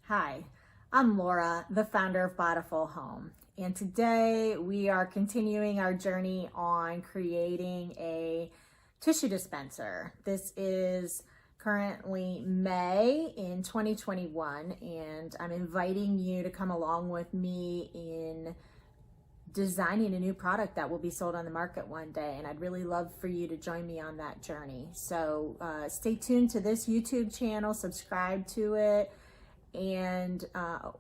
Hi, I'm Laura, the founder of Bountiful Home, and today we are continuing our journey on creating a tissue dispenser. This is currently May in 2021, and I'm inviting you to come along with me in designing a new product that will be sold on the market one day, and I'd really love for you to join me on that journey. So stay tuned to this YouTube channel, subscribe to it, and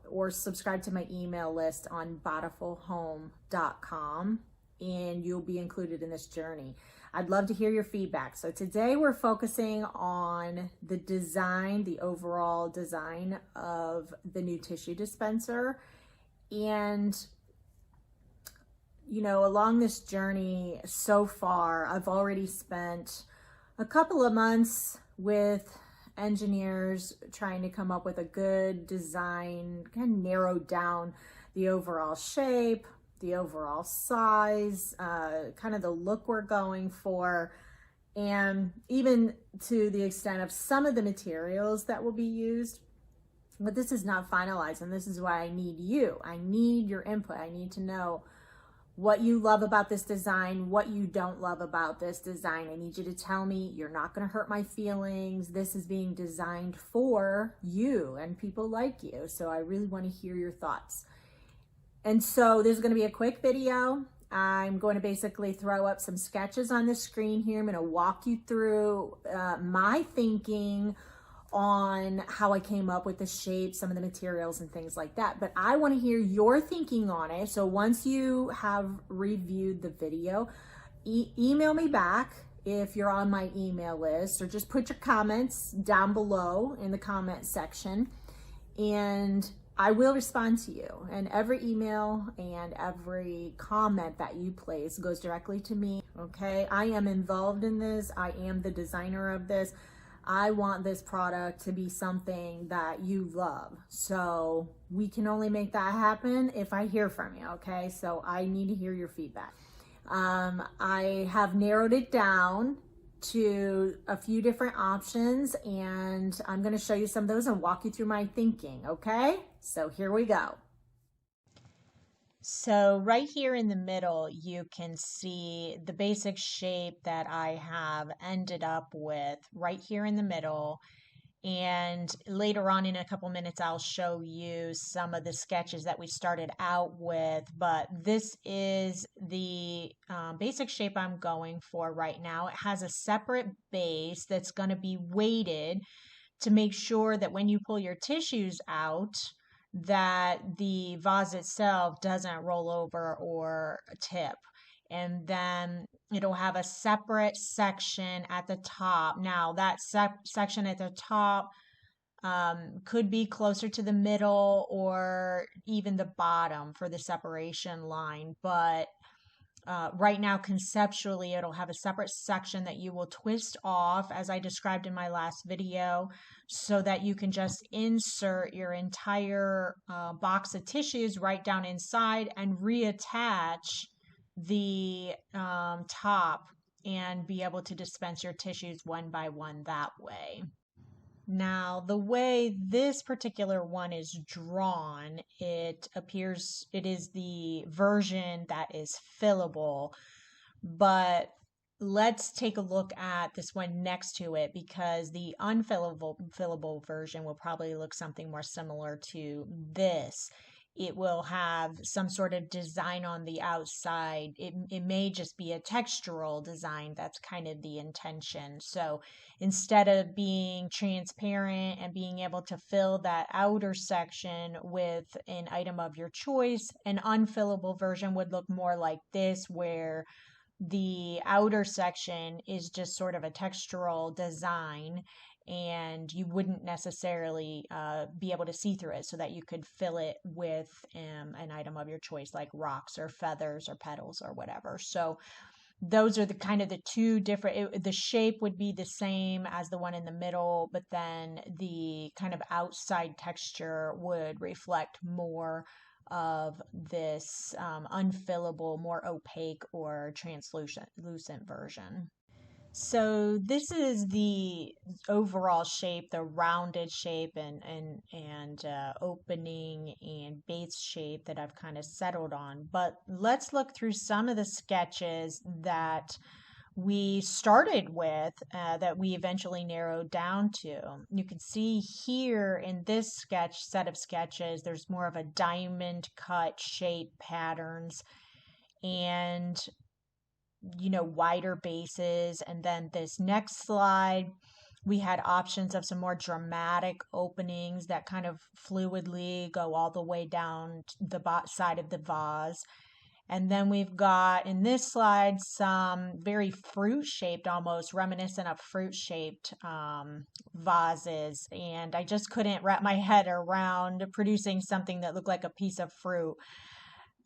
or subscribe to my email list on bountifulhome.com, and you'll be included in this journey. I'd love to hear your feedback. So today we're focusing on the design, the overall design of the new tissue dispenser. And you know, along this journey so far, I've already spent a couple of months with engineers trying to come up with a good design, kind of narrow down the overall shape, the overall size, kind of the look we're going for, and even to the extent of some of the materials that will be used. But this is not finalized, and this is why I need you. I need your input. I need to know what you love about this design, what you don't love about this design. I need you to tell me you're not going to hurt my feelings. This is being designed for you and people like you. So I really want to hear your thoughts. And so this is going to be a quick video. I'm going to basically throw up some sketches on the screen here. I'm going to walk you through my thinking on how I came up with the shape, some of the materials and things like that. But I want to hear your thinking on it. So once you have reviewed the video, email me back if you're on my email list, or just put your comments down below in the comment section, and I will respond to you. And every email and every comment that you place goes directly to me. Okay, I am involved in this. I am the designer of this. I want this product to be something that you love. So we can only make that happen if I hear from you, okay? So I need to hear your feedback. I have narrowed it down to a few different options, and I'm gonna show you some of those and walk you through my thinking, okay? So here we go. So right here in the middle, you can see the basic shape that I have ended up with right here in the middle. And later on in a couple minutes, I'll show you some of the sketches that we started out with. But this is the basic shape I'm going for right now. It has a separate base that's going to be weighted to make sure that when you pull your tissues out, that the vase itself doesn't roll over or tip. And then it'll have a separate section at the top. Now that section at the top could be closer to the middle or even the bottom for the separation line, but right now, conceptually, it'll have a separate section that you will twist off, as I described in my last video, so that you can just insert your entire box of tissues right down inside and reattach the top and be able to dispense your tissues one by one that way. Now, the way this particular one is drawn, it appears it is the version that is fillable, but let's take a look at this one next to it, because the unfillable version will probably look something more similar to this. It will have some sort of design on the outside. It may just be a textural design. That's kind of the intention. So instead of being transparent and being able to fill that outer section with an item of your choice, an unfillable version would look more like this, where the outer section is just sort of a textural design, and you wouldn't necessarily be able to see through it, so that you could fill it with an item of your choice, like rocks or feathers or petals or whatever. So those are the kind of the two different, the shape would be the same as the one in the middle, but then the kind of outside texture would reflect more of this unfillable, more opaque or translucent version. So this is the overall shape, the rounded shape and opening and base shape that I've kind of settled on. But let's look through some of the sketches that we started with that we eventually narrowed down to. You can see here in this set of sketches, there's more of a diamond cut shape patterns and wider bases. And then this next slide, we had options of some more dramatic openings that kind of fluidly go all the way down the side of the vase. And then we've got in this slide some very fruit shaped, almost reminiscent of fruit shaped vases. And I just couldn't wrap my head around producing something that looked like a piece of fruit.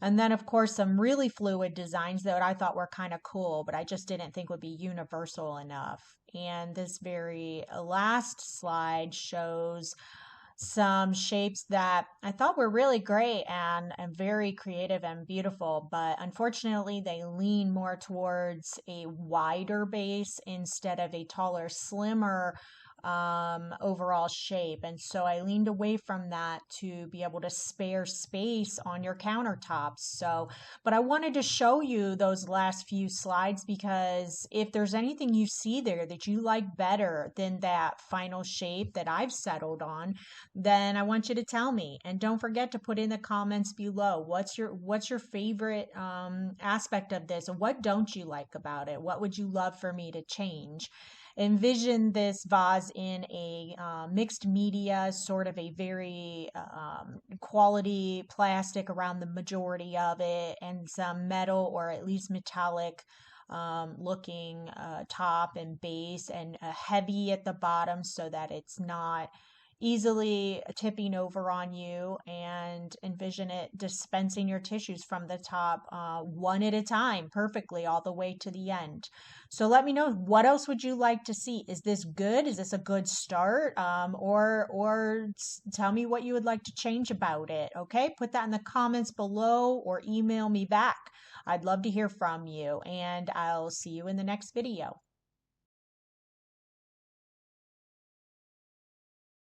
And then, of course, some really fluid designs that I thought were kind of cool, but I just didn't think would be universal enough. And this very last slide shows some shapes that I thought were really great and very creative and beautiful, but unfortunately, they lean more towards a wider base instead of a taller, slimmer overall shape. And so I leaned away from that to be able to spare space on your countertops. So, but I wanted to show you those last few slides because if there's anything you see there that you like better than that final shape that I've settled on, then I want you to tell me. And don't forget to put in the comments below what's your favorite aspect of this, and what don't you like about it? What would you love for me to change? Envision this vase in a mixed media, sort of a very quality plastic around the majority of it, and some metal or at least metallic looking top and base, and heavy at the bottom so that it's not easily tipping over on you. And envision it dispensing your tissues from the top one at a time perfectly all the way to the end. So let me know, what else would you like to see? Is this good? Is this a good start? Or tell me what you would like to change about it. Okay, put that in the comments below or email me back. I'd love to hear from you, and I'll see you in the next video.